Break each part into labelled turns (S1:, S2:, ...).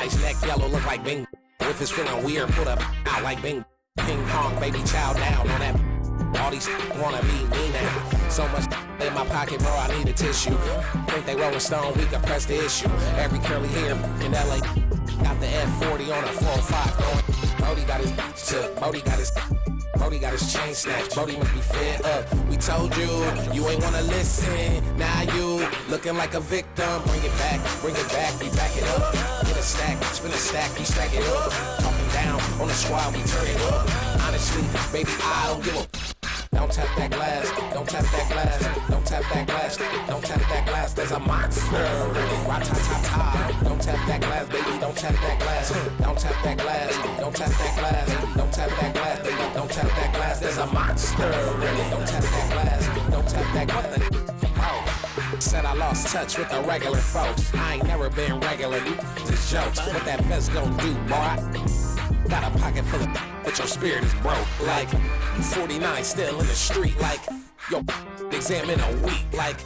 S1: Nice neck, yellow, look like Bing. If it's feeling weird, put up out like Bing. Ping pong, baby, chow down on that. All these wanna be me now. So much in my pocket, bro, I need a tissue. Think they Rolling Stone, we can press the issue. Every curly hair in LA got the F40 on a 405 going. Brody got his took, Brody got his chain snatched. Brody must be fed up. We told you, you ain't wanna listen. Now you looking like a victim. Bring it back, we back it up. Get a stack, spin a stack, we stack it up. Talking down on the squad, we turn it up. Honestly, baby, I don't give a. Don't tap that glass, don't tap that glass, don't tap that glass, don't tap that glass, there's a monster. Ra-ta-ta-ta. Don't tap that glass, baby, don't tap that glass, don't tap that glass, don't tap that glass, don't tap that glass, baby, don't tap that glass, there's a monster. Don't tap that glass, don't tap that glass. Said I lost touch with the regular folks. I ain't never been regular, you just jokes. What that vest gon' do, boy? Got a pocket full of but your spirit is broke. Like, you 49 still in the street. Like, yo, exam in a week. Like,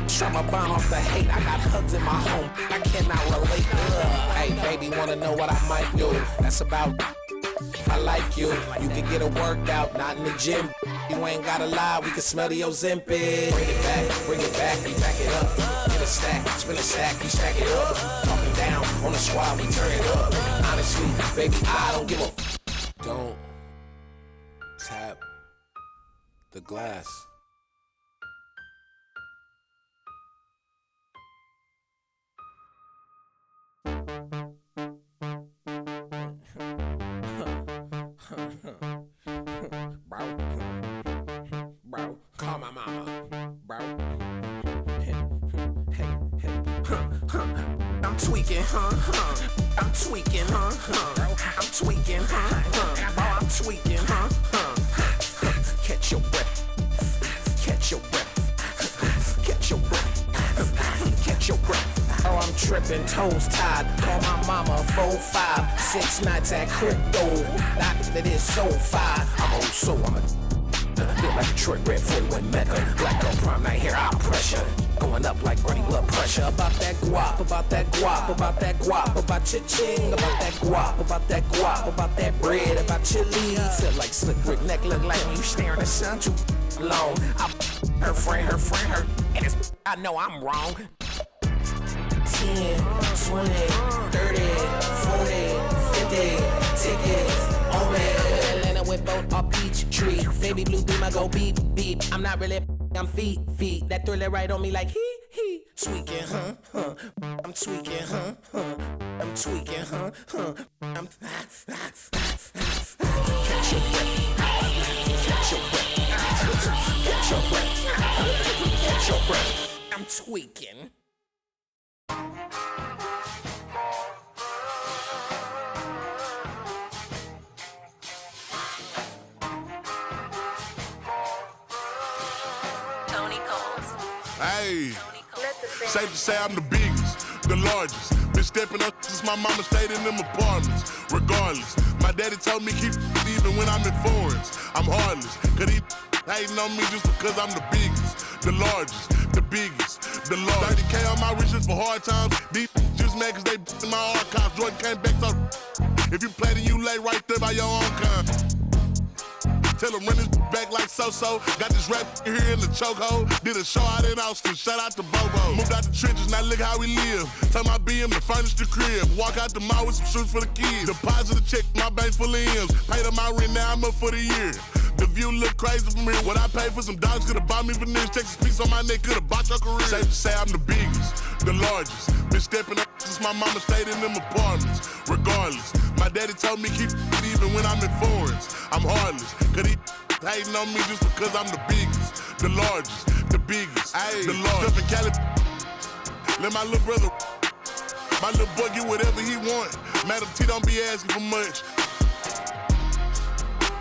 S1: try my bond off the hate. I got hugs in my home, I cannot relate. Hey, baby, wanna know what I might do? That's about if I like you. You can get a workout, not in the gym. You ain't gotta lie, we can smell the Ozempic. Bring it back, we back it up. Get a stack, spin a stack, we stack it up. Talking down on the squad, we turn it up. Honestly, baby, I don't give a Don't tap the glass. Bro, call my mama, bro. Hey, I'm tweaking, I'm tweaking, I'm tweaking, I'm tweaking, Catch your breath, catch your breath, catch your breath, catch your breath. Oh, I'm tripping, toes tied. Call my mama, 4-5, 6 nights at crypto. Not that it's so fire. I'm old soul, I'm a feel like Detroit Red 41 Mecca. Black girl prom night here, I'll pressure. Going up like running blood pressure. About that guap, about that guap, about that guap, about cha-ching, about that guap, about that guap, about that bread, about your lead. Feel like slick brick neck, look like when you staring at the sun too long. Her friend, and it's I know I'm wrong. 10, 20, 30, 40, 50 tickets. Oh man, Atlanta with both off each tree. Baby blue beam, I go beep, beep. I'm not really, I'm feet. That thriller right on me like he. Tweaking, I'm tweaking, I'm tweaking, I'm catch your breath, catch your breath, catch your breath, catch your breath. I'm tweaking.
S2: Hey, safe to say I'm the biggest, the largest. Been stepping up since my mama stayed in them apartments. Regardless, my daddy told me keep even when I'm in foreigns. I'm heartless, cause he hating on me just because I'm the biggest, the largest, the biggest, the largest. 30K on my riches for hard times. These just mad cause they in my archives. Jordan came back so if you play then you lay right there by your own kind. Tell him run this back like so-so. Got this rap here in the chokehold. Did a show out in Austin, shout out to Bobo. Moved out the trenches, now look how we live. Tell my BM to furnish the crib. Walk out the mall with some shoes for the kids. Deposit a check, my bank's full of M's. Paid up my rent, now I'm up for the year. The view look crazy from here. What I paid for some dogs could've bought me veneers. Texas piece on my neck could've bought your career. Safe to say I'm the biggest, the largest. Been stepping up since my mama stayed in them apartments. Regardless, my daddy told me keep it even when I'm in foreigns. I'm heartless, cause he hating on me just because I'm the biggest, the largest, the biggest, the largest. Stuff in Cali, let my little brother, my little boy get whatever he want. Madam T don't be asking for much.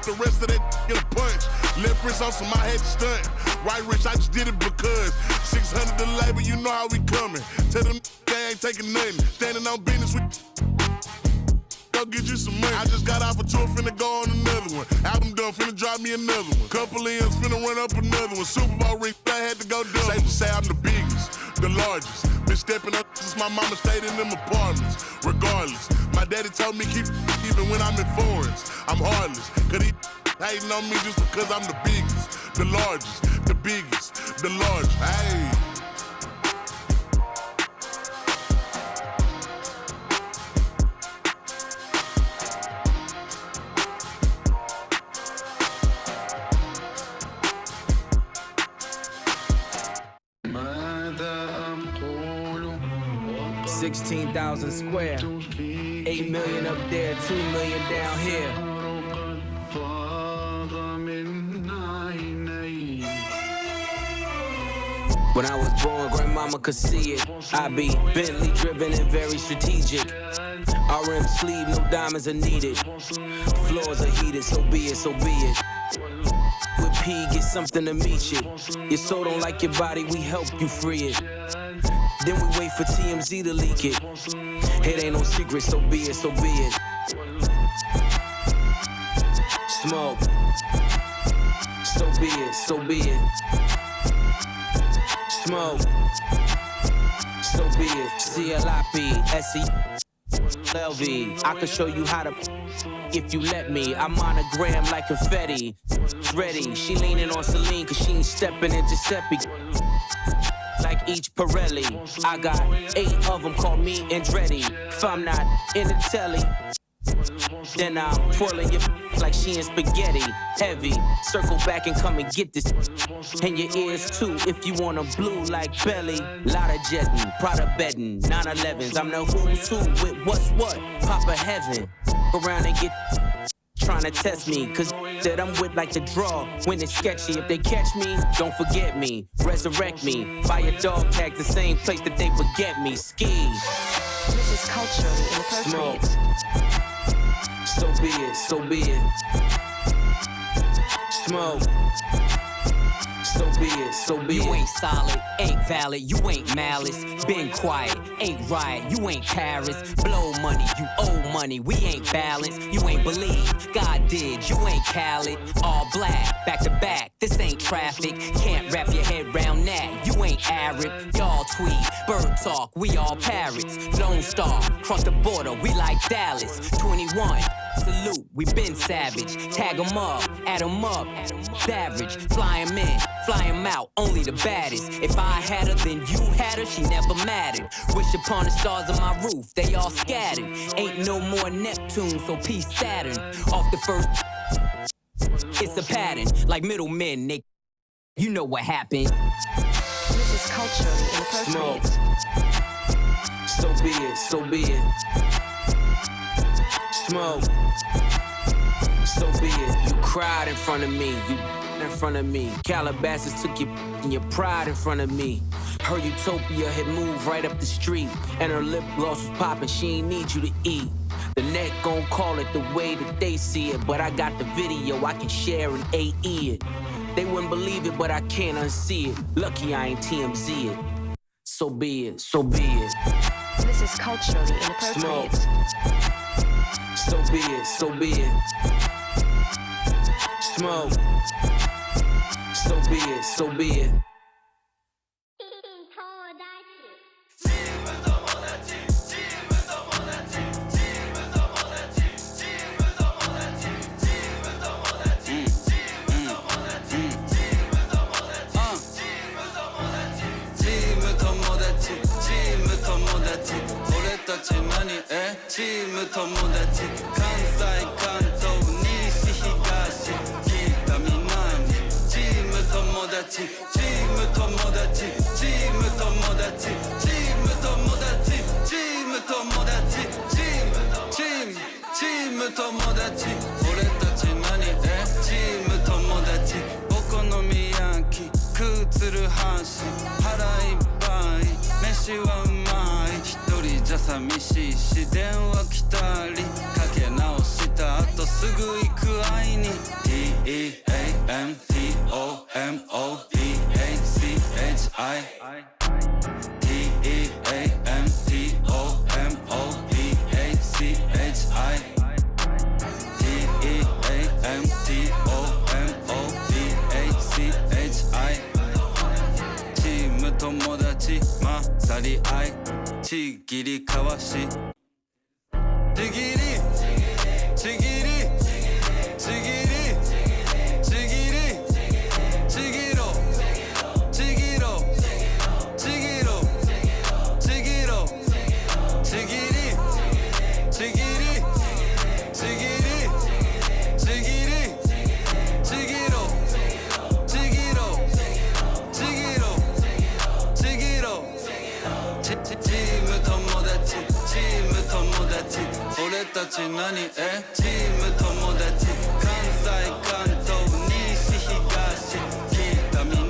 S2: The rest of that get a punch. Left wrist on some, I had to stunt. Right wrist, I just did it because 600 the labor, you know how we coming. Tell them they ain't taking nothing. Standing on business with go get you some money. I just got off a tour, finna go on another one. Album done, finna drop me another one. Couple M's, finna run up another one. Super Bowl ring, I had to go double. Safe to say I'm the biggest, the largest. Been stepping up since my mama stayed in them apartments. Regardless, my daddy told me keep even when I'm in foreigns. I'm heartless, cause he hating on me just because I'm the biggest, the largest, the biggest, the largest. Hey.
S3: $16,000 square, 8 million up there, 2 million down here. When I was born, grandmama could see it. I be Bentley driven and very strategic. RM sleeve, no diamonds are needed. Floors are heated, so be it, so be it. With P, get something to meet you. Your soul don't like your body, we help you free it. Then we wait for TMZ to leak it. It ain't no secret, so be it, so be it. Smoke. So be it, so be it. Smoke. So be it. CLIP, SE, I can show you how to if you let me. I monogram like confetti. Ready, she leaning on Celine cause she ain't stepping in Giuseppe. Like each Pirelli, I got 8 of them, call me Andretti. If I'm not in the telly, then I'm twirling your like she in spaghetti. Heavy, circle back and come and get this. And your ears too, if you want 'em blue like belly. Lot of jetting, Prada bedding, 911s. I'm the who's who with what's what. Papa heaven, around and get trying to test me, cause that I'm with like the draw. When it's sketchy, if they catch me, don't forget me. Resurrect me, buy a dog tag the same place that they forget me. Ski.
S4: This is culturally inappropriate.
S3: Smoke. So be it, so be it. Smoke. So be it, so be it.
S5: You ain't solid, ain't valid, you ain't malice. Been quiet, ain't right, you ain't Paris. Blow money, you owe money, we ain't balanced. You ain't believe, God did, you ain't Khaled. All black, back to back, this ain't traffic. Can't wrap your head round that, you ain't Arab. Y'all tweet, bird talk, we all parrots. Lone Star, cross the border, we like Dallas. 21, salute, we been savage. Tag 'em up, add 'em up. Average, fly 'em in, fly 'em out, only the baddest. If I had her, then you had her, she never mattered. Wish upon the stars on my roof, they all scattered. Ain't no more Neptune, so peace Saturn. Off the first, it's a pattern, like middlemen, they, you know what happened.
S4: This is culturally inappropriate.
S3: Smoke. So be it, so be it. Smoke. So be it. You cried in front of me, you in front of me. Calabasas took your and your pride in front of me. Her utopia had moved right up the street, and her lip gloss was popping, she ain't need you to eat. The net gon' call it the way that they see it, but I got the video, I can share an AE it. They wouldn't believe it, but I can't unsee it. Lucky I ain't TMZ it. So be it, so be it.
S4: This is culturally inappropriate.
S3: Smoke. So be it, so be it. Smoke. So be it, so be it.
S6: チーム友達関西関東西東北南チーム友達チーム友達チーム友達チーム友達チーム友達チーム友達俺たち何チーム友達お好み焼き食うつる阪神腹いっぱい飯はうまい一人じゃ寂しいし電話来たりかけ直した後すぐ行く会いに TEAMTOMODACHI TEAMTOMODACHI 混ざり合いちぎりかわしちぎりちぎりちぎりちぎりちぎろちぎろちぎろちぎろちぎりちぎりちぎりちぎりちぎろちぎろちぎろちぎろチーム友達チーム友達俺たち何チーム友達関西関東西東北南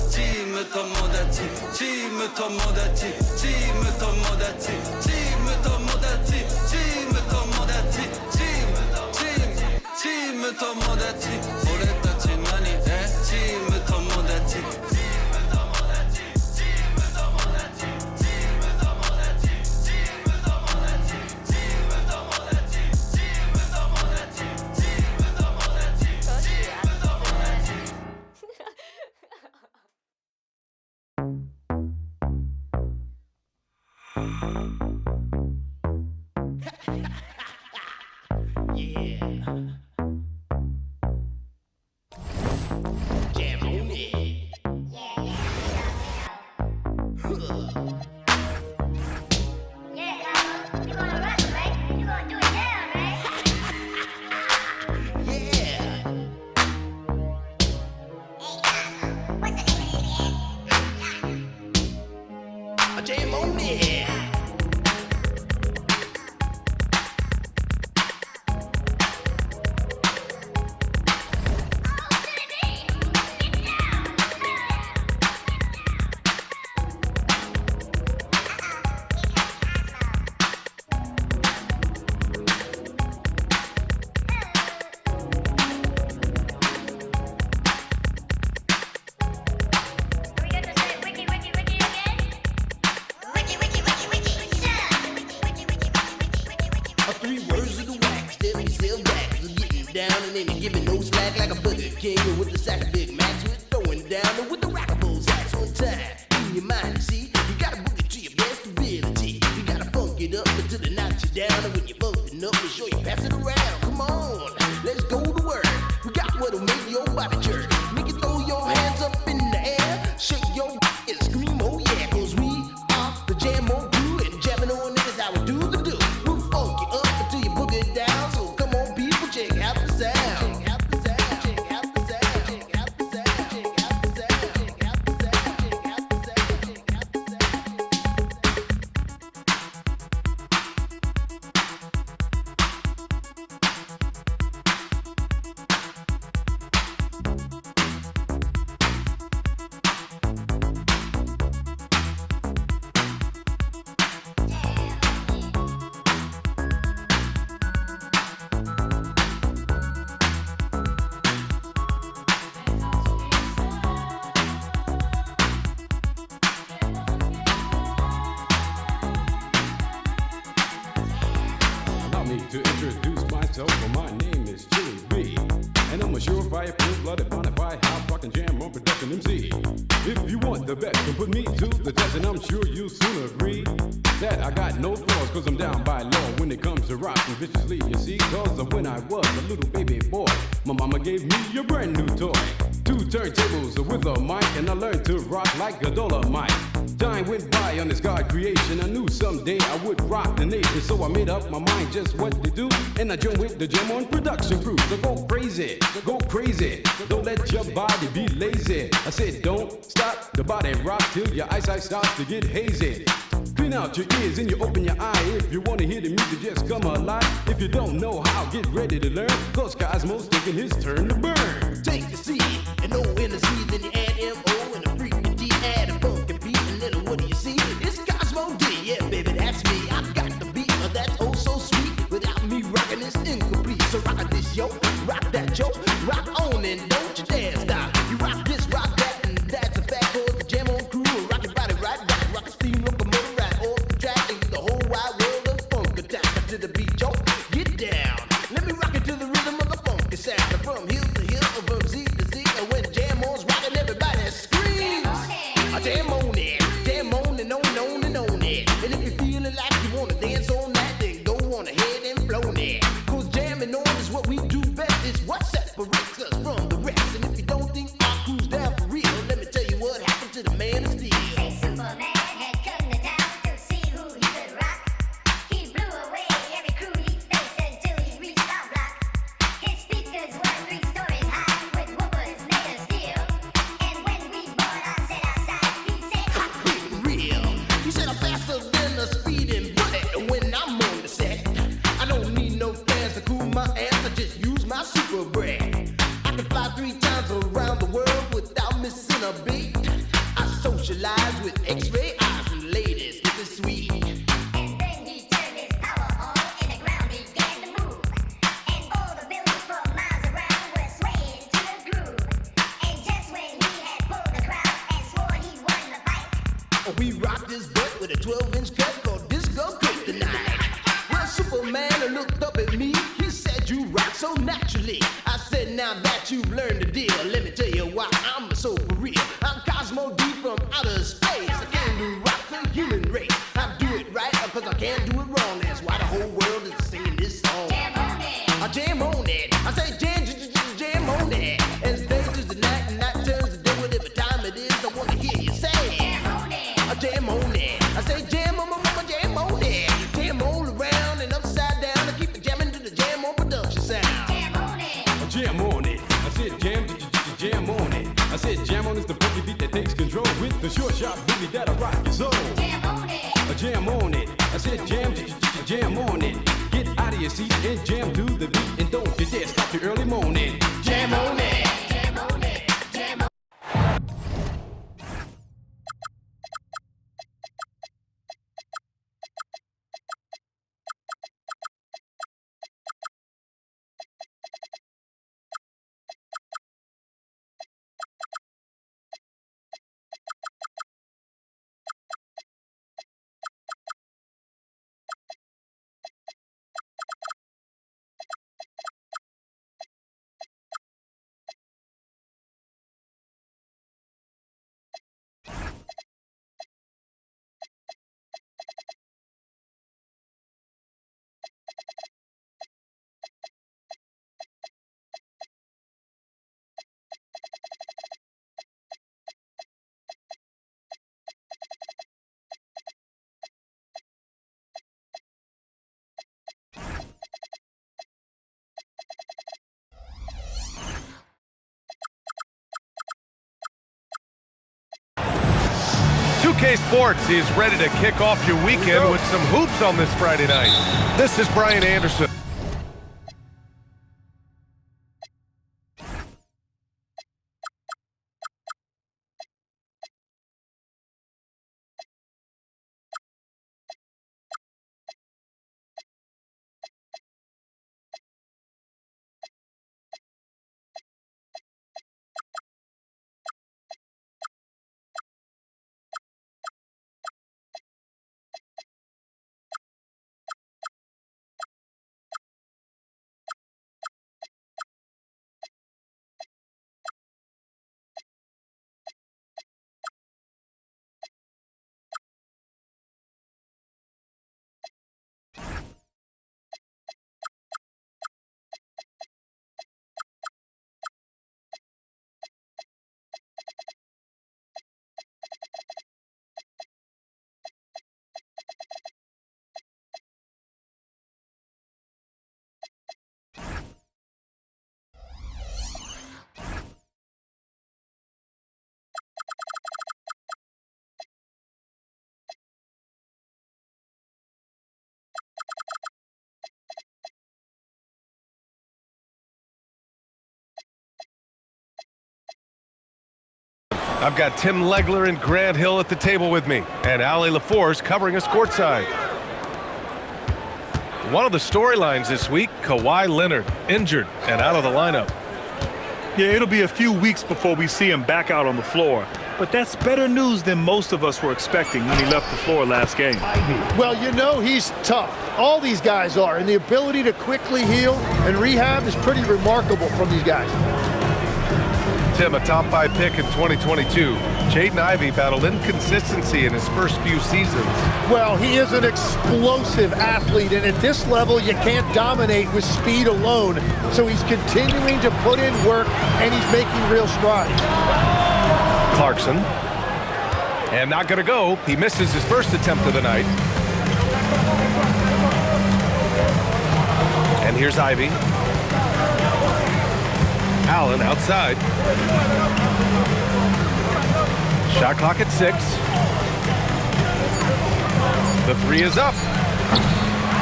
S6: チーム友達チーム友達チーム友達チーム友達チーム友達チーム友達俺たち何チーム友達
S7: To introduce myself, well, my name is Chili B, and I'm a surefire, full-blooded, bonafide, house rockin' jam on production MC. If you want the best, then put me to the test, and I'm sure you'll soon agree that I got no flaws, cause I'm down by law when it comes to rockin' viciously, you see, cause of when I was a little baby boy, my mama gave me a brand new toy. 2 turntables with a mic, and I learned to rock like a Dolomite. Time went by on this God creation. I knew someday I would rock the nation, so I made up my mind just what to do, and I joined with the Jam On production crew. So go crazy, don't let your body be lazy. I said don't stop the body rock till your eyesight starts to get hazy. Clean out your ears and you open your eye. If you want to hear the music just come alive. If you don't know how, get ready to learn, cause Cosmo's taking his turn to burn.
S8: Take the C and O in the C, then you add M-O and a freaking D, add a funky beat, and then what do you see? It's Cosmo D, yeah baby, that's me. I got the beat, that's oh so sweet. Without me rocking it's incomplete. So rock this yo, rock that yo, rock on and don't you dare stop. You rock this, rock that, and that's a fact. Cause the Jam On crew will rock your body right back. Rock a steam locomotive right off the track, and the whole wide world of funk attack. To the beat yo, get down. Let me rock it to the rhythm of the funky sound. From hill to hill, from Z to Z, and when Jam On's rocking, everybody screams. Jam on it, and on and on and on it. And if blown it. Cause jamming on is what we do best. It's what separates us from the rest. And if you don't think our crew's down for real, let me tell you what happened to the man of steel.
S9: Superman had come to town to see who he could rock. He blew away every crew he faced until he reached our block. His speakers were 3 stories high with woofers made of steel. And when we bought our set outside, he said,
S8: Real. He said I'm faster than a speeding bullet when I'm on the set. I don't need no fans to cool my ass. I just use my super breath. I can fly 3 times around the world without missing a beat. I socialize with X-ray eyes and ladies. This is sweet.
S9: and then he turned his power on and the ground began to move. And all the buildings for miles around were swaying to the groove. And just when he had pulled the crowd and swore he won the fight,
S8: We rocked his butt with a 12-inch cut called Disco Kryptonite. Well, Superman looked up at me. He said, you rock so naturally. I said, now that you've learned the deal, let me tell you why I'm so for real. I'm Cosmo D from outer space. I came to rock the human race. I do it right because I can't do it wrong. That's why the whole world is singing this song.
S9: jam on it.
S8: I jam on it. I say jam on it. As day turns to night and night turns to day, whatever time it is, I want to hear you say.
S9: Jam on it.
S8: I jam on it. I say jam on it. Jam all around and upside down. I keep it jamming to the jam on production sound.
S9: Jam on it.
S7: Jam on it. I said jam on it. I said jam on is the boogie beat that takes control with the short sharp boogie that'll rock your soul.
S9: Jam on it.
S7: Jam on it. I said jam on it. Get out of your seat and jam to the beat and don't you dare stop the early morning.
S8: Jam on it.
S9: Jam on it. Jam on it.
S10: 2K Sports is ready to kick off your weekend with some hoops on this Friday night. This is Brian Anderson. I've got Tim Legler and Grant Hill at the table with me, and Ali LaForce covering us courtside. One of the storylines this week, Kawhi Leonard, injured and out of the lineup.
S11: Yeah, it'll be a few weeks before we see him back out on the floor. But that's better news than most of us were expecting when he left the floor last game.
S12: Well, you know, he's tough. All these guys are, and the ability to quickly heal and rehab is pretty remarkable from these guys.
S10: Tim, a top 5 pick in 2022. Jaden Ivey battled inconsistency in his first few seasons.
S12: Well, he is an explosive athlete, and at this level, you can't dominate with speed alone. So he's continuing to put in work, and he's making real strides.
S10: Clarkson. And not going to go. He misses his first attempt of the night. And here's Ivey. Allen outside. Shot clock at 6. The 3 is up.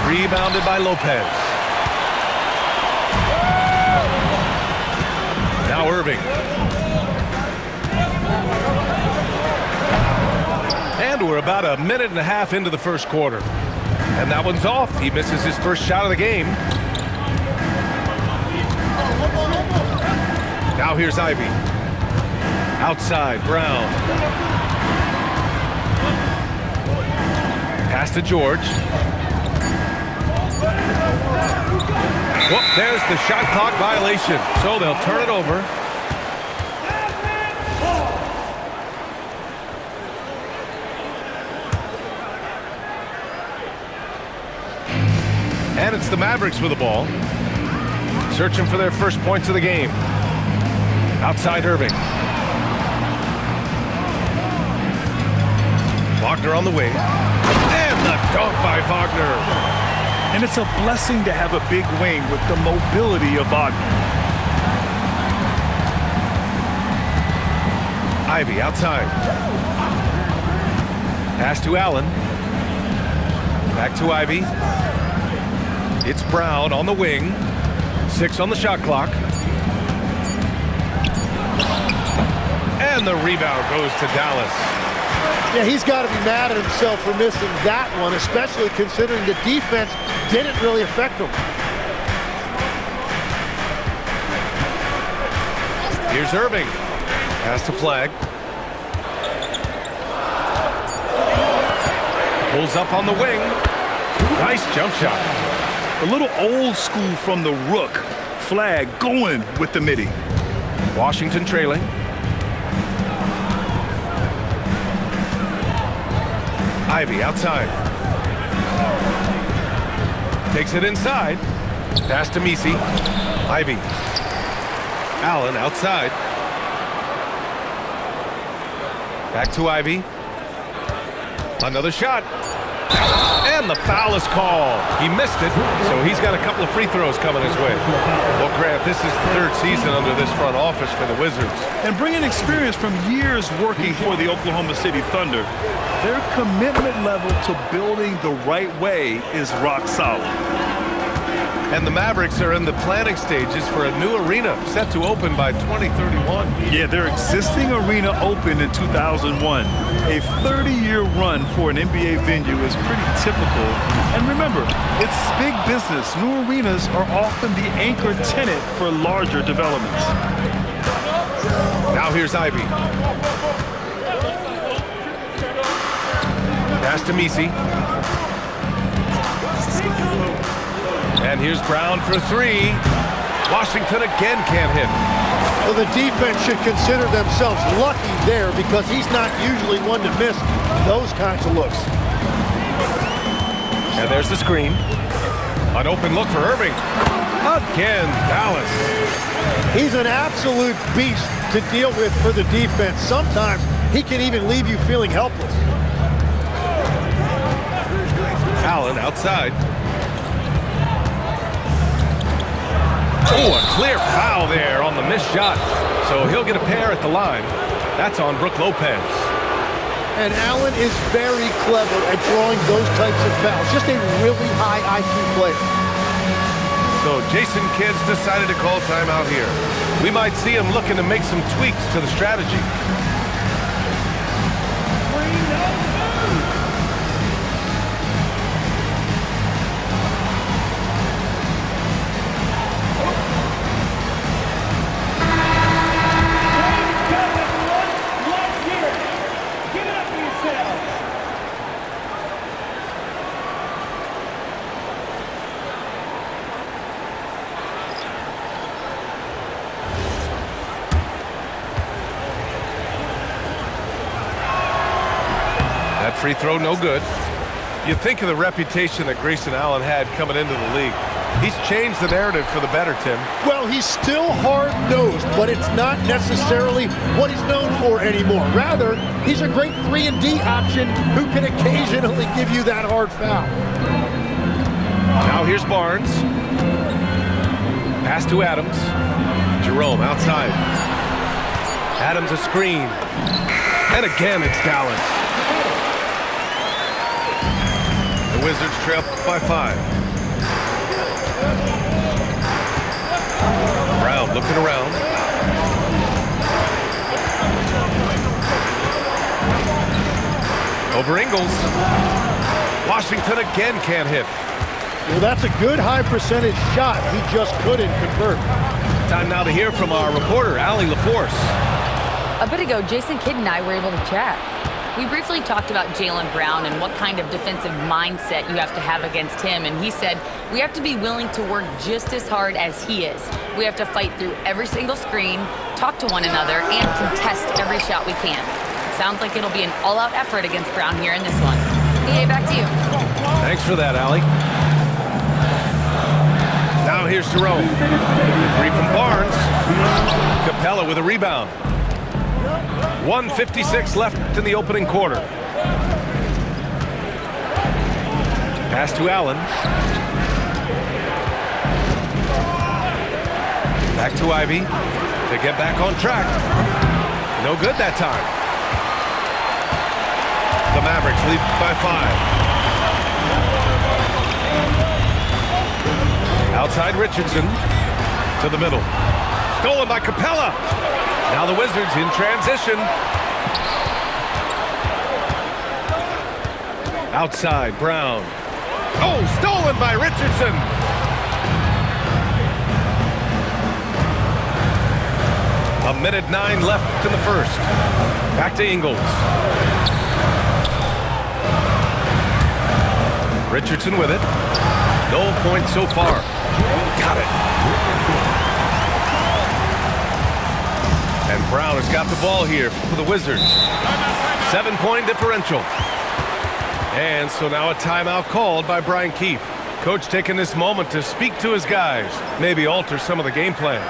S10: Rebounded by Lopez. Now Irving. And we're about a minute and a half into the first quarter. And that one's off. He misses his first shot of the game. Now here's Ivey. Outside, Brown. Pass to George. Whoop, there's the shot clock violation. So they'll turn it over. And it's the Mavericks with the ball. Searching for their first points of the game. Outside Irving. Wagner on the wing. And the dunk by Wagner.
S11: And it's a blessing to have a big wing with the mobility of Wagner.
S10: Ivey outside. Pass to Allen. Back to Ivey. It's Brown on the wing. 6 on the shot clock. And the rebound goes to Dallas.
S12: Yeah, he's got to be mad at himself for missing that one, especially considering the defense didn't really affect him.
S10: Here's Irving. Pass to Flag. Pulls up on the wing. Nice jump shot.
S11: A little old school from the Rook. Flag going with the midi.
S10: Washington trailing. Ivey outside. Takes it inside. Pass to Misi. Ivey. Allen outside. Back to Ivey. Another shot. And the foul is called. He missed it, so he's got a couple of free throws coming his way. Well, Grant, this is the 3rd season under this front office for the Wizards.
S11: And bringing experience from years working for the Oklahoma City Thunder, their commitment level to building the right way is rock solid.
S10: And the Mavericks are in the planning stages for a new arena set to open by 2031.
S11: Yeah, their existing arena opened in 2001. A 30-year run for an NBA venue is pretty typical. And remember, it's big business. New arenas are often the anchor tenant for larger developments.
S10: Now here's Ivey. Pass to Misi. And here's Brown for 3. Washington again can't hit.
S12: Well, the defense should consider themselves lucky there because he's not usually one to miss those kinds of looks.
S10: And there's the screen. An open look for Irving. Again, Dallas.
S12: He's an absolute beast to deal with for the defense. Sometimes he can even leave you feeling helpless.
S10: Allen outside. Oh, a clear foul there on the missed shot. So he'll get a pair at the line. That's on Brook Lopez.
S12: And Allen is very clever at drawing those types of fouls. Just a really high IQ player.
S10: So Jason Kidd's decided to call timeout here. We might see him looking to make some tweaks to the strategy. free throw, no good. You think of the reputation that Grayson Allen had coming into the league. He's changed the narrative for the better, Tim.
S12: Well, he's still hard-nosed, but it's not necessarily what he's known for anymore. Rather, he's a great 3-and-D option who can occasionally give you that hard foul.
S10: Now here's Barnes. Pass to Adams. Jerome outside. Adams a screen. And again, it's Dallas. The Wizards trail by 5. Brown looking around. Over Ingles. Washington again can't hit.
S12: Well, that's a good high percentage shot. He just couldn't convert.
S10: Time now to hear from our reporter, Allie LaForce.
S13: A bit ago, Jason Kidd and I were able to chat. We briefly talked about Jaylen Brown and what kind of defensive mindset you have to have against him, and he said, we have to be willing to work just as hard as he is. We have to fight through every single screen, talk to one another, and contest every shot we can. Sounds like it'll be an all-out effort against Brown here in this one. EA, back to you.
S10: Thanks for that, Allie. Now here's Jerome. 3 from Barnes. Capella with a rebound. 1:56 left in the opening quarter. Pass to Allen. Back to Ivy to get back on track. No good that time. The Mavericks lead by 5. Outside Richardson to the middle. Stolen by Capella. Now the Wizards in transition. Outside, Brown. Oh, stolen by Richardson. A minute 9 left in the first. Back to Ingles. Richardson with it. No points so far. Got it. And Brown has got the ball here for the Wizards. 7-point differential. And so now a timeout called by Brian Keefe. Coach taking this moment to speak to his guys, maybe alter some of the game plan.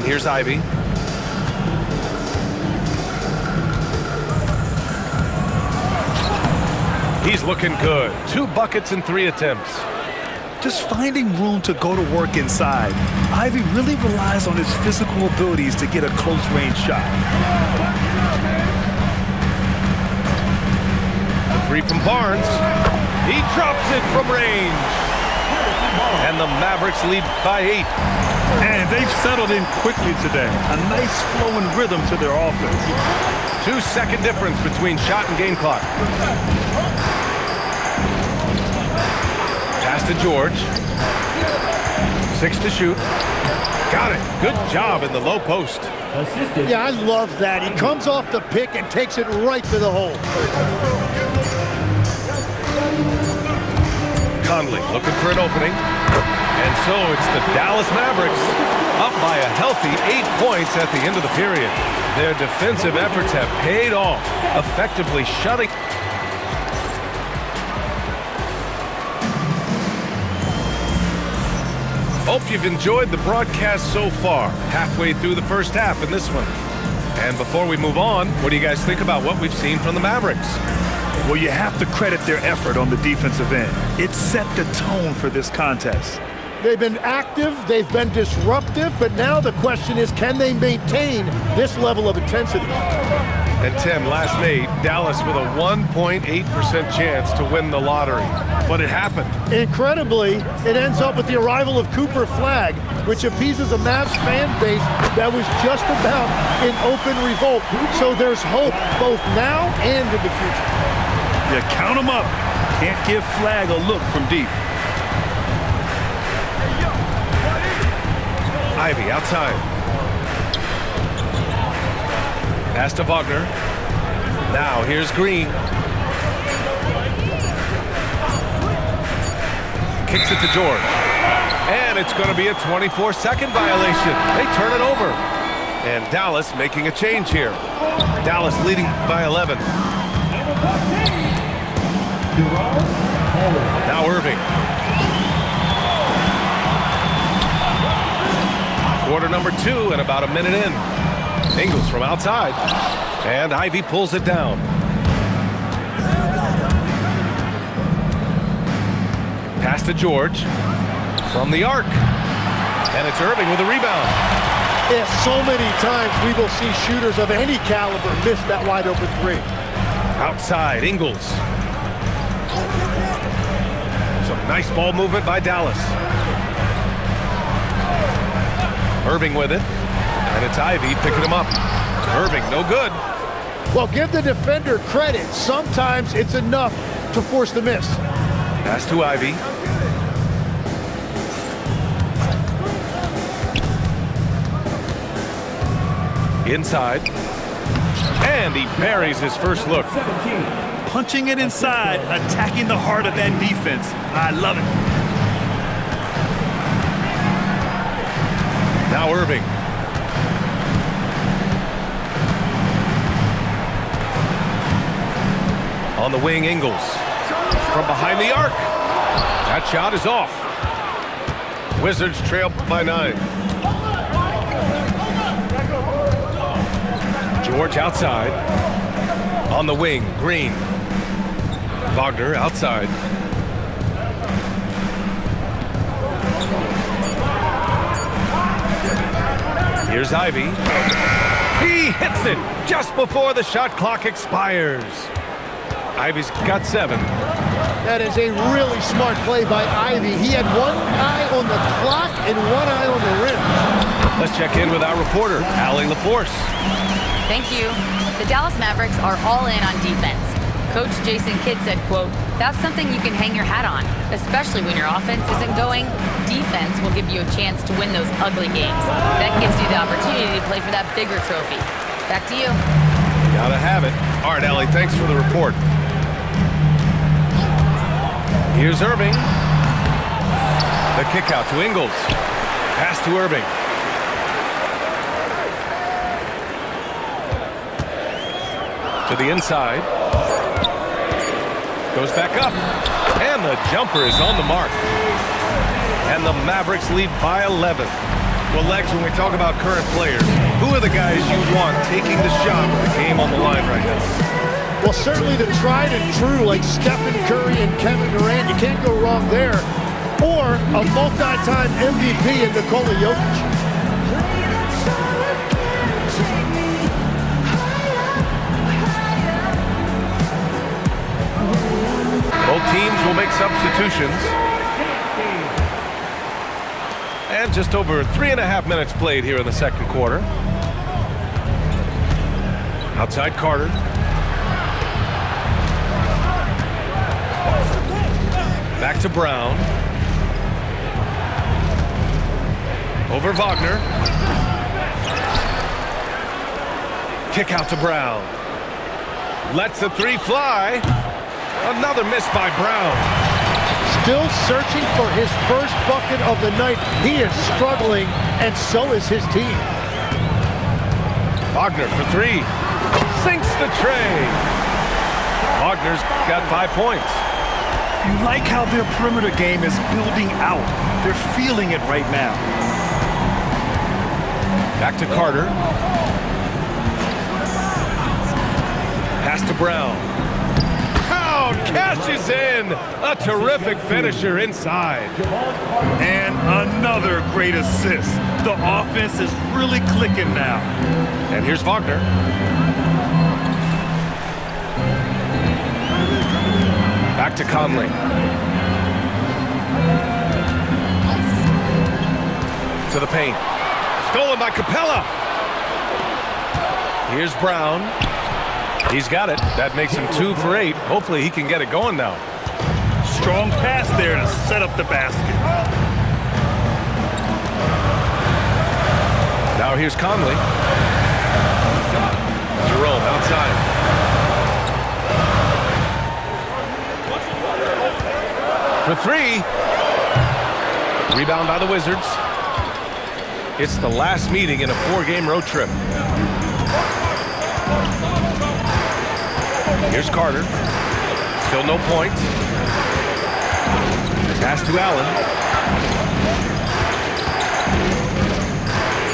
S10: Here's Ivy. He's looking good. 2 buckets in 3 attempts.
S11: Just finding room to go to work inside. Ivy really relies on his physical abilities to get a close-range shot.
S10: The 3 from Barnes. He drops it from range. And the Mavericks lead by 8.
S11: And they've settled in quickly today. A nice flowing rhythm to their offense.
S10: 2-second difference between shot and game clock. Pass to George. 6 to shoot. Got it. Good job in the low post.
S12: Yeah, I love that. He comes off the pick and takes it right to the hole.
S10: Conley looking for an opening. And so it's the Dallas Mavericks up by a healthy 8 points at the end of the period. Their defensive efforts have paid off, effectively shutting. Hope you've enjoyed the broadcast so far. Halfway through the first half in this one. And before we move on, what do you guys think about what we've seen from the Mavericks?
S11: Well, you have to credit their effort on the defensive end. It set the tone for this contest.
S12: They've been active, they've been disruptive, but now the question is, can they maintain this level of intensity?
S10: And Tim, last night, Dallas with a 1.8% chance to win the lottery. But it happened.
S12: Incredibly, it ends up with the arrival of Cooper Flagg, which appeases a Mavs fan base that was just about in open revolt. So there's hope both now and in the future.
S11: Yeah, count them up. Can't give Flagg a look from deep.
S10: Ivy outside. Pass to Wagner. Now here's Green. Kicks it to George. And it's going to be a 24-second violation. They turn it over. And Dallas making a change here. Dallas leading by 11. Now Irving. Quarter number 2 and about a minute in. Ingles from outside. And Ivy pulls it down. Pass to George. From the arc. And it's Irving with a rebound.
S12: Yeah, so many times we will see shooters of any caliber miss that wide open three.
S10: Outside, Ingles. Some nice ball movement by Dallas. Irving with it. And it's Ivy picking him up. Irving, no good.
S12: Well, give the defender credit. Sometimes it's enough to force the miss.
S10: Pass to Ivy. Inside. And he buries his first look.
S11: Punching it inside, attacking the heart of that defense. I love it.
S10: Now Irving. On the wing, Ingles. From behind the arc. That shot is off. Wizards trail by 9. George outside. On the wing, Green. Wagner outside. Here's Ivy. He hits it just before the shot clock expires. Ivy's got 7.
S12: That is a really smart play by Ivy. He had one eye on the clock and one eye on the rim.
S10: Let's check in with our reporter, Allie LaForce.
S13: Thank you. The Dallas Mavericks are all in on defense. Coach Jason Kidd said, quote, "That's something you can hang your hat on, especially when your offense isn't going. Defense will give you a chance to win those ugly games. That gives you the opportunity to play for that bigger trophy." Back to you.
S10: Gotta have it. All right, Allie, thanks for the report. Here's Irving. The kick out to Ingles. Pass to Irving. To the inside. Goes back up. And the jumper is on the mark. And the Mavericks lead by 11. Well, Lex, when we talk about current players, who are the guys you want taking the shot with the game on the line right now?
S12: Well, certainly the tried and true like Stephen Curry and Kevin Durant. You can't go wrong there. Or a multi-time MVP in Nikola Jokic.
S10: Both teams will make substitutions. And just over 3.5 minutes played here in the second quarter. Outside Carter. Back to Brown. Over Wagner. Kick out to Brown. Lets the 3 fly. Another miss by Brown.
S12: Still searching for his first bucket of the night. He is struggling, and so is his team.
S10: Wagner for 3. Sinks the tray. Wagner's got 5 points.
S11: You like how their perimeter game is building out. They're feeling it right now.
S10: Back to Carter. Pass to Brown. Brown cashes in. A terrific finisher inside.
S11: And another great assist. The offense is really clicking now.
S10: And here's Wagner. Back to Conley. To the paint. Stolen by Capella. Here's Brown. He's got it. That makes him 2 for 8. Hopefully he can get it going now.
S11: Strong pass there to set up the basket.
S10: Now here's Conley. Jerome outside. For 3. Rebound by the Wizards. It's the last meeting in a 4-game road trip. Here's Carter. Still no points. Pass to Allen.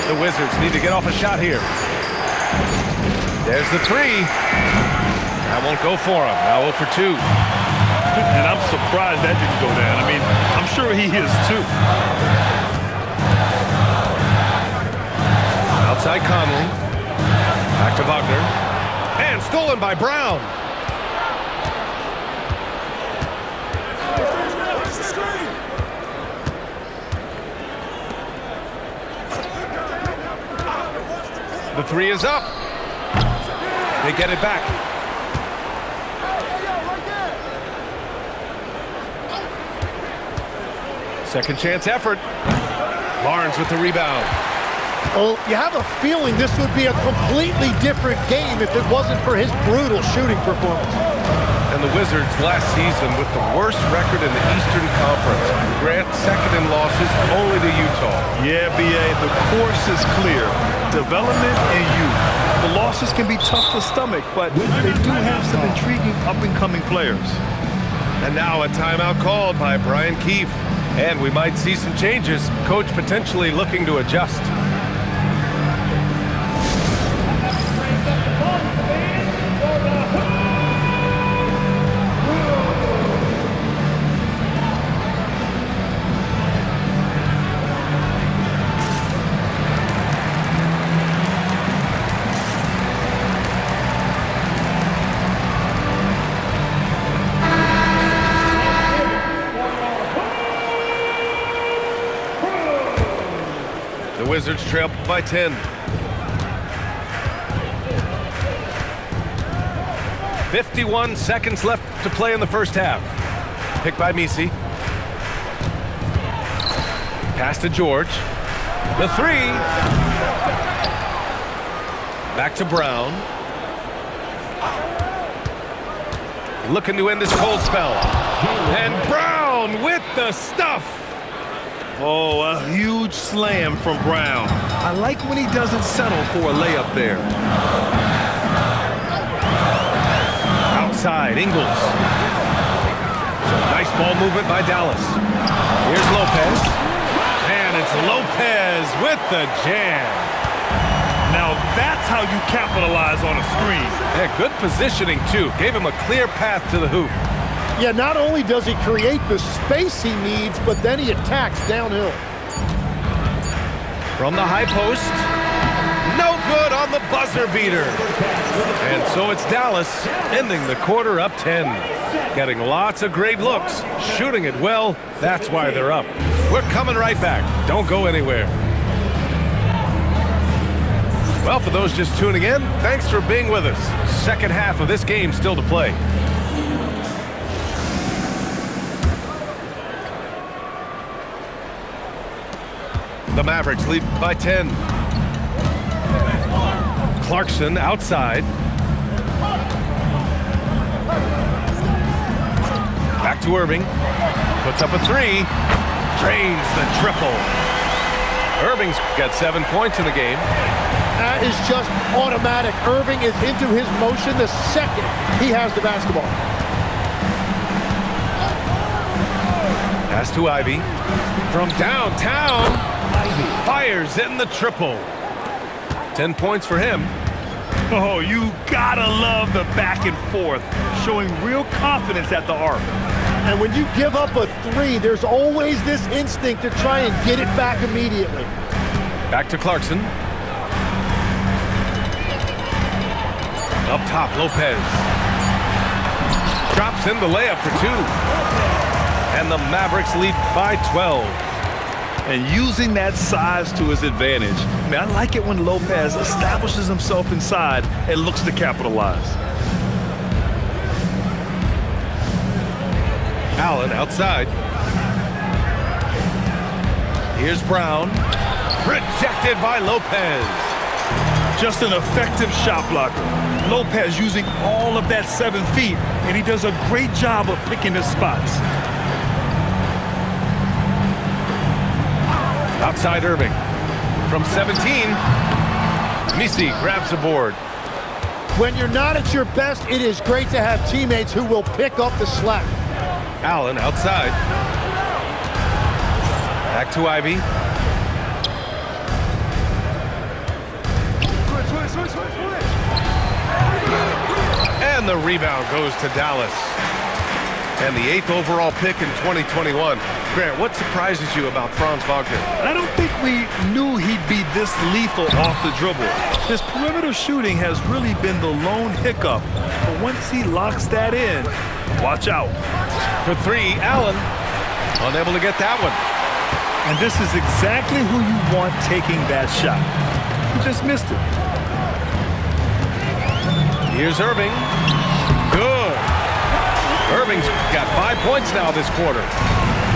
S10: The Wizards need to get off a shot here. There's the 3. That won't go for him. Now 0 for 2.
S11: And I'm surprised that didn't go down. I mean, I'm sure he is too.
S10: Outside Conley. Back to Wagner. And stolen by Brown. The 3 is up. They get it back. Second chance effort. Barnes with the rebound.
S12: Well, you have a feeling this would be a completely different game if it wasn't for his brutal shooting performance.
S10: And the Wizards last season with the worst record in the Eastern Conference. Grant second in losses only to Utah.
S11: Yeah, B.A., the course is clear. Development and youth. The losses can be tough to stomach, but they do have some intriguing up-and-coming players.
S10: And now a timeout called by Brian Keefe. And we might see some changes. Coach potentially looking to adjust. Wizards trail by 10. 51 seconds left to play in the first half. Picked by Misi. Pass to George. The 3. Back to Brown. Looking to end this cold spell. And Brown with the stuff.
S11: Oh, a huge slam from Brown. I like when he doesn't settle for a layup there.
S10: Outside, Ingles. Nice ball movement by Dallas. Here's Lopez. And it's Lopez with the jam.
S11: Now that's how you capitalize on a screen.
S10: Yeah, good positioning, too. Gave him a clear path to the hoop.
S12: Yeah, not only does he create the space he needs, but then he attacks downhill.
S10: From the high post, no good on the buzzer beater. And so it's Dallas ending the quarter up 10. Getting lots of great looks, shooting it well. That's why they're up. We're coming right back. Don't go anywhere. Well, for those just tuning in, thanks for being with us. Second half of this game still to play. The Mavericks lead by 10. Clarkson outside. Back to Irving. Puts up a 3. Drains the triple. Irving's got 7 points in the game.
S12: That is just automatic. Irving is into his motion the second he has the basketball.
S10: Pass to Ivy. From downtown. Fires in the triple. 10 points for him.
S11: Oh, you gotta love the back and forth, showing real confidence at the arc.
S12: And when you give up a 3, there's always this instinct to try and get it back immediately.
S10: Back to Clarkson. Up top, Lopez. Drops in the layup for 2. And the Mavericks lead by 12.
S11: And using that size to his advantage. I mean, I like it when Lopez establishes himself inside and looks to capitalize.
S10: Allen outside. Here's Brown. Rejected by Lopez.
S11: Just an effective shot blocker. Lopez using all of that 7 feet, and he does a great job of picking his spots.
S10: Outside Irving. From 17, Misi grabs the board.
S12: When you're not at your best, it is great to have teammates who will pick up the slack.
S10: Allen outside. Back to Ivy. And the rebound goes to Dallas. And the 8th overall pick in 2021. Grant, what surprises you about Franz Wagner?
S11: I don't think we knew he'd be this lethal off the dribble. His perimeter shooting has really been the lone hiccup. But once he locks that in, watch out.
S10: For 3, Allen unable to get that one.
S11: And this is exactly who you want taking that shot. He just missed it.
S10: Here's Irving. Good. Irving's got 5 points now this quarter.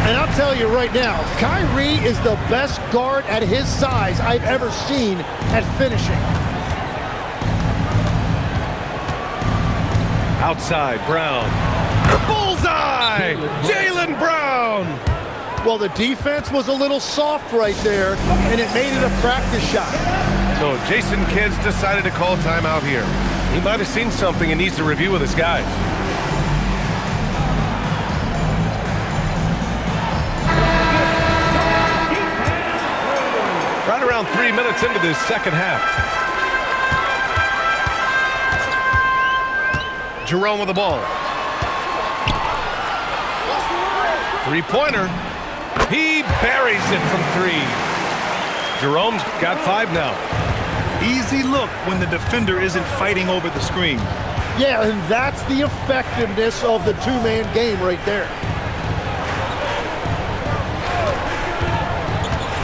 S12: And I'll tell you right now, Kyrie is the best guard at his size I've ever seen at finishing.
S10: Outside, Brown. Bullseye! Jaylen Brown!
S12: Well, the defense was a little soft right there, and it made it a practice shot.
S10: So Jason Kidd's decided to call timeout here. He might have seen something and needs to review with his guys. Right around 3 minutes into this second half. Jerome with the ball. 3-pointer. He buries it from 3. Jerome's got 5 now.
S11: Easy look when the defender isn't fighting over the screen.
S12: Yeah, and that's the effectiveness of the two-man game right there.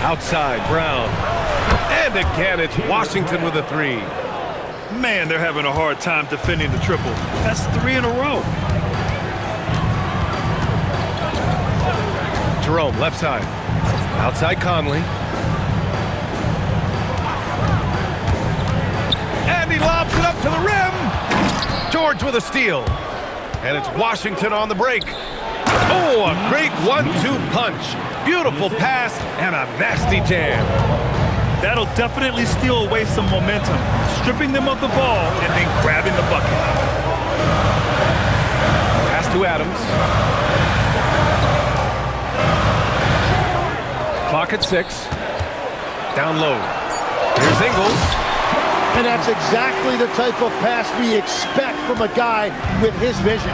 S10: Outside, Brown. And again, it's Washington with a 3.
S11: Man, they're having a hard time defending the triple. That's 3 in a row.
S10: Jerome, left side. Outside Conley. And he lobs it up to the rim. George with a steal. And it's Washington on the break. Oh, a great 1-2 punch. Beautiful pass and a nasty jam.
S11: That'll definitely steal away some momentum, stripping them of the ball and then grabbing the bucket.
S10: Pass to Adams. Clock at 6. Down low. Here's Ingles.
S12: And that's exactly the type of pass we expect from a guy with his vision.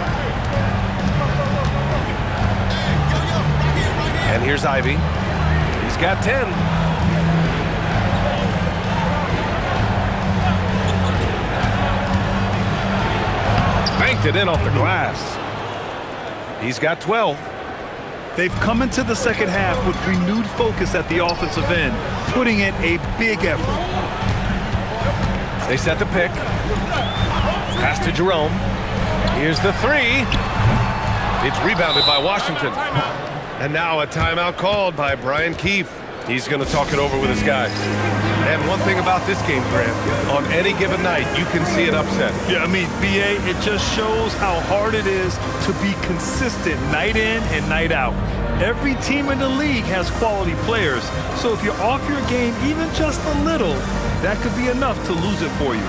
S10: And here's Ivy. He's got 10. Banked it in off the glass. He's got 12.
S11: They've come into the second half with renewed focus at the offensive end, putting in a big effort.
S10: They set the pick. Pass to Jerome. Here's the 3. It's rebounded by Washington. And now a timeout called by Brian Keefe. He's going to talk it over with his guys. And one thing about this game, Grant, on any given night, you can see an upset.
S11: Yeah, I mean, BA, it just shows how hard it is to be consistent night in and night out. Every team in the league has quality players, so if you're off your game even just a little, that could be enough to lose it for you.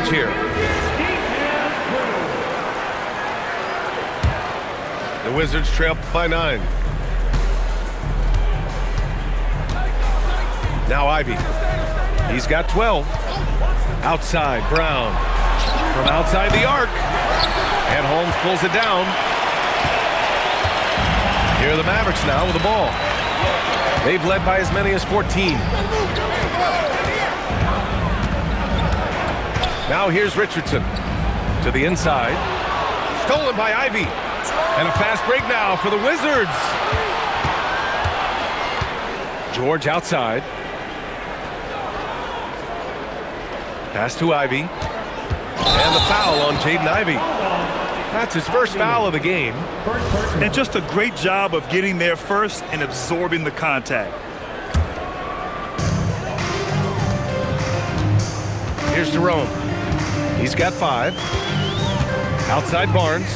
S10: advantage here. The Wizards trail by 9. Now Ivy. He's got 12. Outside, Brown. From outside the arc. And Holmes pulls it down. Here are the Mavericks now with the ball. They've led by as many as 14. Now here's Richardson. To the inside. Stolen by Ivy. And a fast break now for the Wizards. George outside. Pass to Ivy. And the foul on Jaden Ivy. That's his first foul of the game.
S11: And just a great job of getting there first and absorbing the contact.
S10: Here's Jerome. He's got 5. Outside Barnes.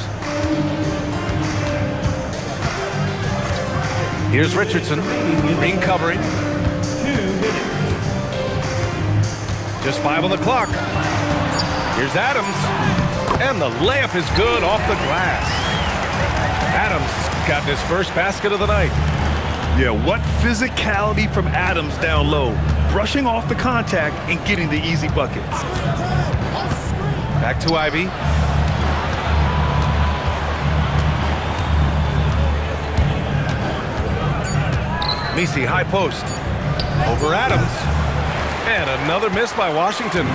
S10: Here's Richardson. Green covering. Just 5 on the clock. Here's Adams. And the layup is good off the glass. Adams got his first basket of the night.
S11: Yeah, what physicality from Adams down low. Brushing off the contact and getting the easy bucket.
S10: Back to Ivy. Messi, high post. Over Adams. And another miss by Washington.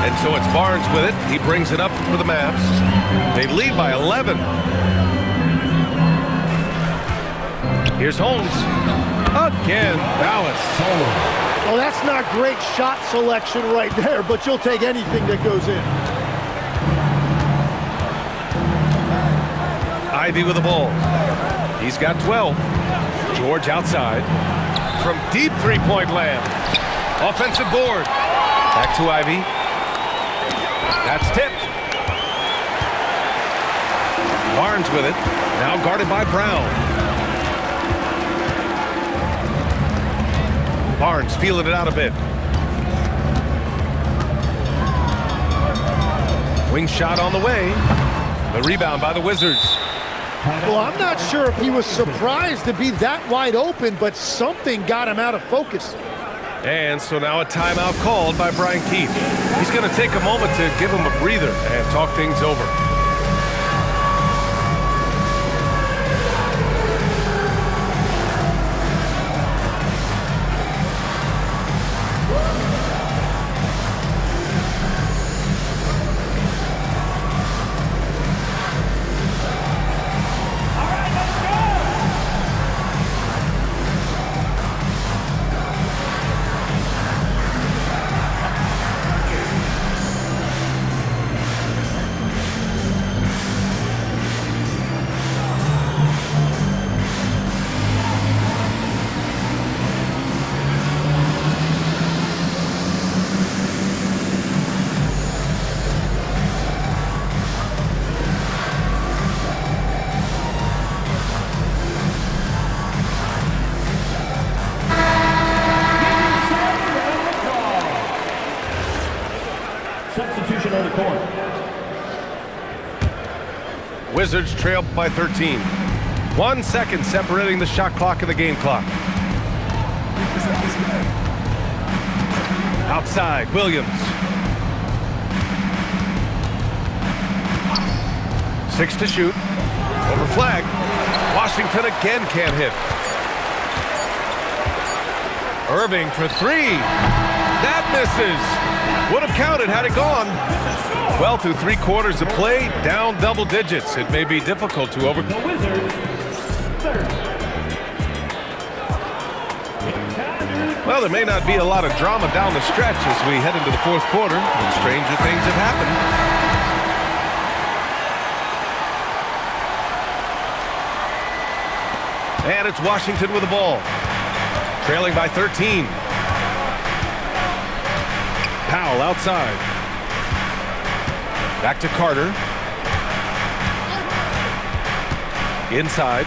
S10: And so it's Barnes with it. He brings it up for the Mavs. They lead by 11. Here's Holmes. Again, Dallas.
S12: Well, that's not great shot selection right there, but you'll take anything that goes in.
S10: Ivy with the ball. He's got 12. George outside. From deep three-point land. Offensive board. Back to Ivy. That's tipped. Barnes with it. Now guarded by Brown. Barnes feeling it out a bit. Wing shot on the way. The rebound by the Wizards.
S12: Well, I'm not sure if he was surprised to be that wide open, but something got him out of focus.
S10: And so now a timeout called by Brian Keith. He's going to take a moment to give him a breather and talk things over.
S14: Substitution on the court.
S10: Wizards trail by 13. 1 second separating the shot clock and the game clock. Outside, Williams. 6 to shoot. Over flag. Washington again can't hit. Irving for 3. That misses. Would have counted had it gone. Well, through 3 quarters of play, down double digits. It may be difficult to overcome.
S14: The Wizards, third.
S10: Well, there may not be a lot of drama down the stretch as we head into the 4th quarter, but stranger things have happened. And it's Washington with the ball. Trailing by 13. Powell outside. Back to Carter. Inside.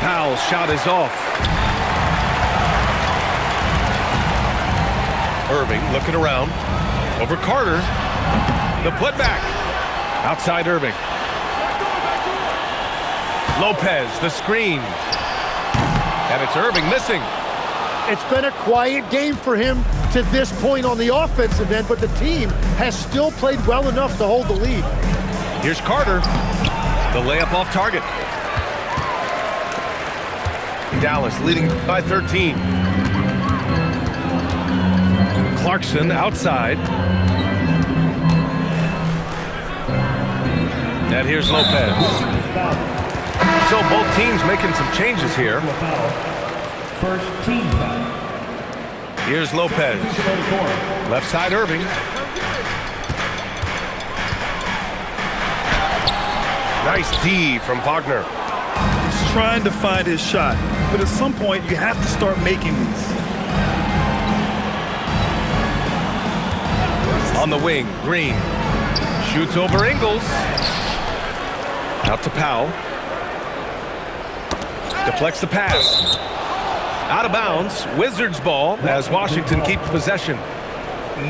S10: Powell's shot is off. Irving looking around. Over Carter. The putback. Outside Irving. Lopez, the screen. And it's Irving missing.
S12: It's been a quiet game for him to this point on the offensive end, but the team has still played well enough to hold the lead.
S10: Here's Carter. The layup off target. Dallas leading by 13. Clarkson outside. And here's Lopez. So both teams making some changes here.
S14: First team foul.
S10: Here's Lopez. Left side Irving. Nice D from Wagner.
S11: He's trying to find his shot, but at some point you have to start making these.
S10: On the wing, Green. Shoots over Ingles. Out to Powell. Deflects the pass. Out of bounds. Wizards ball as Washington keeps possession.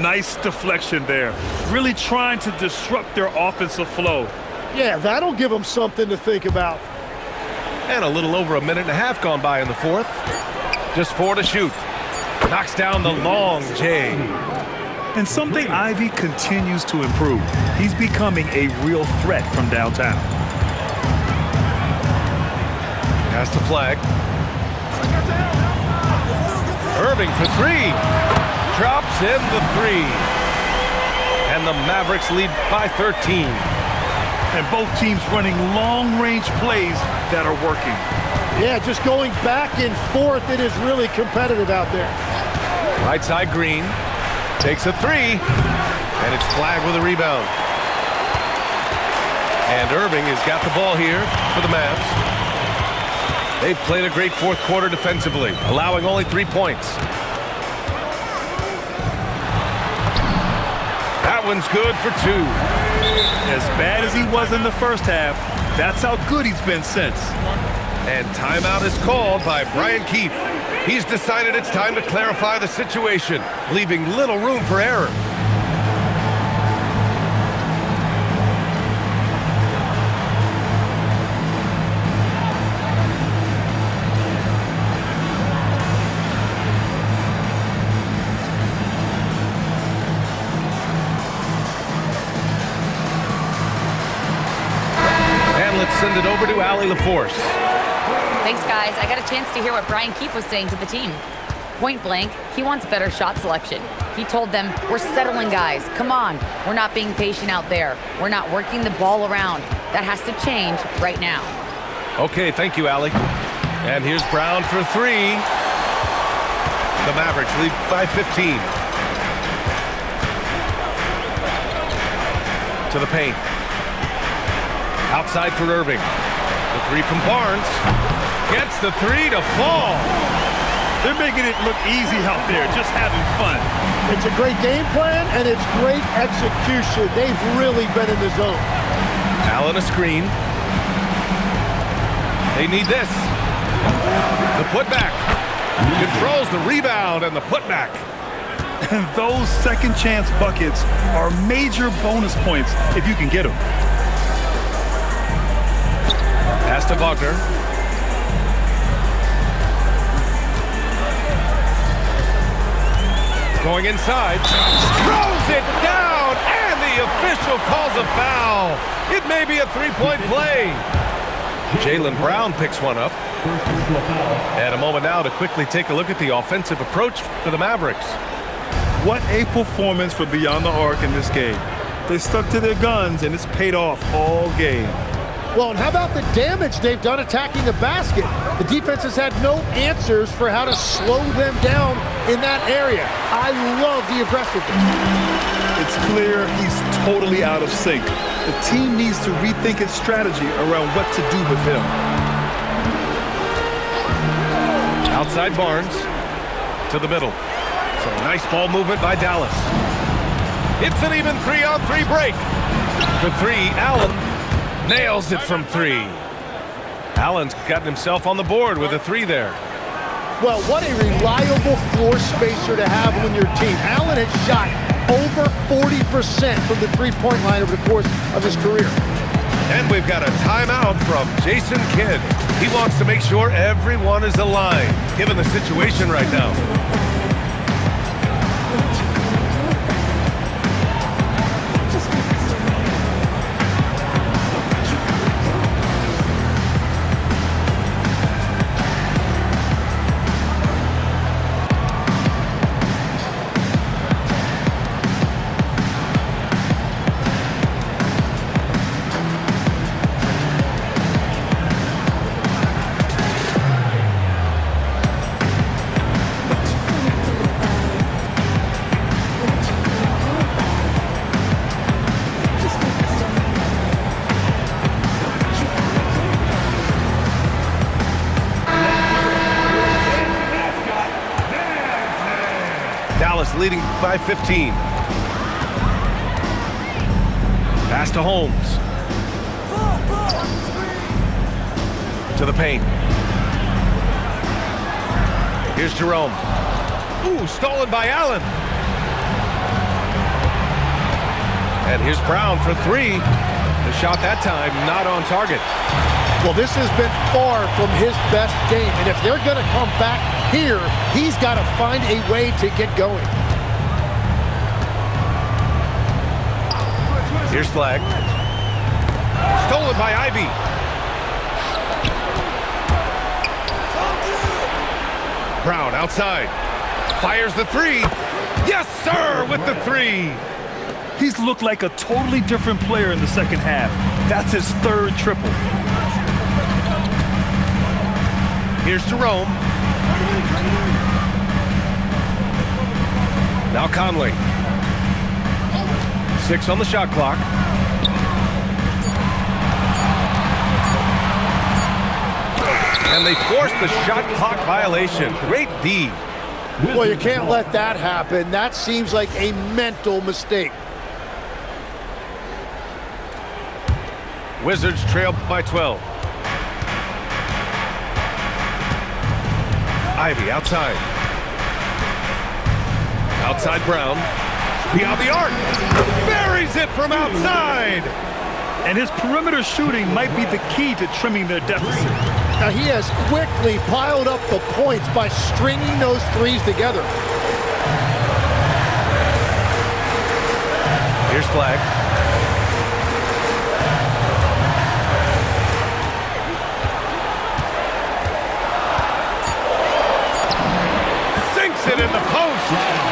S11: Nice deflection there. Really trying to disrupt their offensive flow.
S12: Yeah, that'll give them something to think about.
S10: And a little over a minute and a half gone by in the fourth. Just 4 to shoot. Knocks down the long J.
S11: And something Ivy continues to improve. He's becoming a real threat from downtown.
S10: Pass the flag. Irving for 3. Drops in the 3. And the Mavericks lead by 13.
S11: And both teams running long-range plays that are working.
S12: Yeah, just going back and forth. It is really competitive out there.
S10: Right side Green. Takes a 3. And it's flagged with a rebound. And Irving has got the ball here for the Mavs. They've played a great fourth quarter defensively, allowing only 3 points. That one's good for 2.
S11: As bad as he was in the first half, that's how good he's been since.
S10: And timeout is called by Brian Keefe. He's decided it's time to clarify the situation, leaving little room for error. Send it over to Allie LaForce.
S13: Thanks, guys. I got a chance to hear what Brian Keefe was saying to the team. Point blank, he wants better shot selection. He told them, we're settling, guys. Come on. We're not being patient out there. We're not working the ball around. That has to change right now.
S10: Okay, thank you, Allie. And here's Brown for 3. The Mavericks lead by 15. To the paint. Outside for Irving. The 3 from Barnes. Gets the 3 to fall.
S11: They're making it look easy out there, just having fun.
S12: It's a great game plan, and it's great execution. They've really been in the zone.
S10: Allen a screen. They need this. The putback. Controls the rebound and the putback.
S11: And those second chance buckets are major bonus points if you can get them.
S10: Pass to Wagner. Going inside. Throws it down, and the official calls a foul. It may be a 3-point play. Jaylen Brown picks one up. And a moment now to quickly take a look at the offensive approach for the Mavericks.
S11: What a performance for Beyond the Arc in this game. They stuck to their guns, and it's paid off all game.
S12: Well, and how about the damage they've done attacking the basket? The defense has had no answers for how to slow them down in that area. I love the aggressiveness.
S11: It's clear he's totally out of sync. The team needs to rethink its strategy around what to do with him.
S10: Outside Barnes to the middle. So nice ball movement by Dallas. It's an even 3-on-3 break. For 3, Allen nails it from 3. Allen's gotten himself on the board with a 3 there.
S12: Well, what a reliable floor spacer to have on your team. Allen has shot over 40% from the three-point line over the course of his career.
S10: And we've got a timeout from Jason Kidd. He wants to make sure everyone is aligned, given the situation right now. Dallas leading by 15. Pass to Holmes. To the paint. Here's Jerome. Ooh, stolen by Allen. And here's Brown for three. The shot that time not on target.
S12: Well, this has been far from his best game, and if they're going to come back here, he's got to find a way to get going.
S10: Here's Flag. Stolen by Ivy. Brown outside. Fires the three. Yes, sir, with the three.
S11: He's looked like a totally different player in the second half. That's his third triple.
S10: Here's Jerome. Now Conley. 6 on the shot clock. And they forced the shot clock violation. Great D.
S12: Well, you can't let that happen. That seems like a mental mistake.
S10: Wizards trail by 12. Ivy outside. Outside Brown. Beyond the arc. Buries it from outside.
S11: And his perimeter shooting might be the key to trimming their deficit.
S12: Now he has quickly piled up the points by stringing those threes together.
S10: Here's Flag. Sinks it in the post.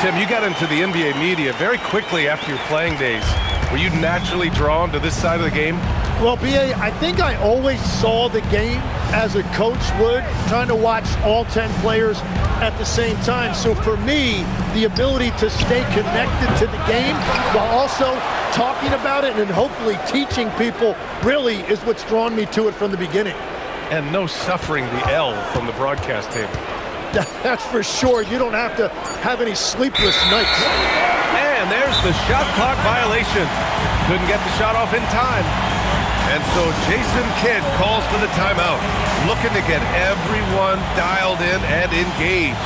S10: Tim, you got into the NBA media very quickly after your playing days. Were you naturally drawn to this side of the game?
S12: Well, B.A., I think I always saw the game as a coach would, trying to watch all 10 players at the same time. So for me, the ability to stay connected to the game while also talking about it and hopefully teaching people really is what's drawn me to it from the beginning.
S10: And no suffering the L from the broadcast table.
S12: That's for sure. You don't have to have any sleepless nights.
S10: And there's the shot clock violation. Couldn't get the shot off in time. And so Jason Kidd calls for the timeout, looking to get everyone dialed in and engaged.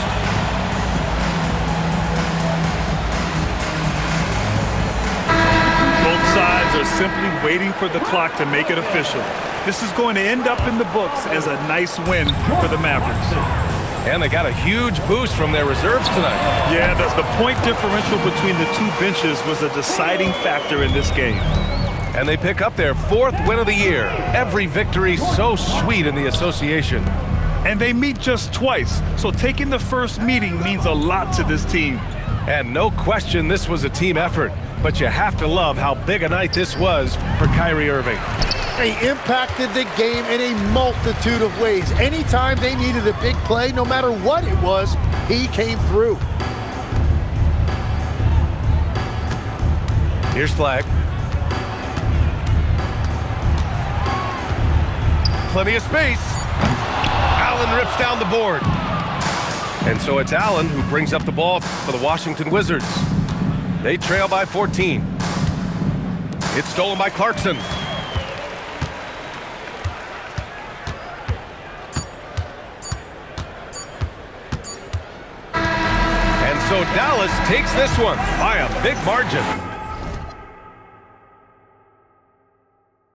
S11: Both sides are simply waiting for the clock to make it official. This is going to end up in the books as a nice win for the Mavericks.
S10: And they got a huge boost from their reserves tonight.
S11: Yeah, the point differential between the two benches was a deciding factor in this game.
S10: And they pick up their 4th win of the year. Every victory so sweet in the association.
S11: And they meet just twice, so taking the first meeting means a lot to this team.
S10: And no question this was a team effort, but you have to love how big a night this was for Kyrie Irving.
S12: They impacted the game in a multitude of ways. Anytime they needed a big play, no matter what it was, he came through.
S10: Here's Flag. Plenty of space. Allen rips down the board. And so it's Allen who brings up the ball for the Washington Wizards. They trail by 14. It's stolen by Clarkson. So So Dallas takes this one by a big margin.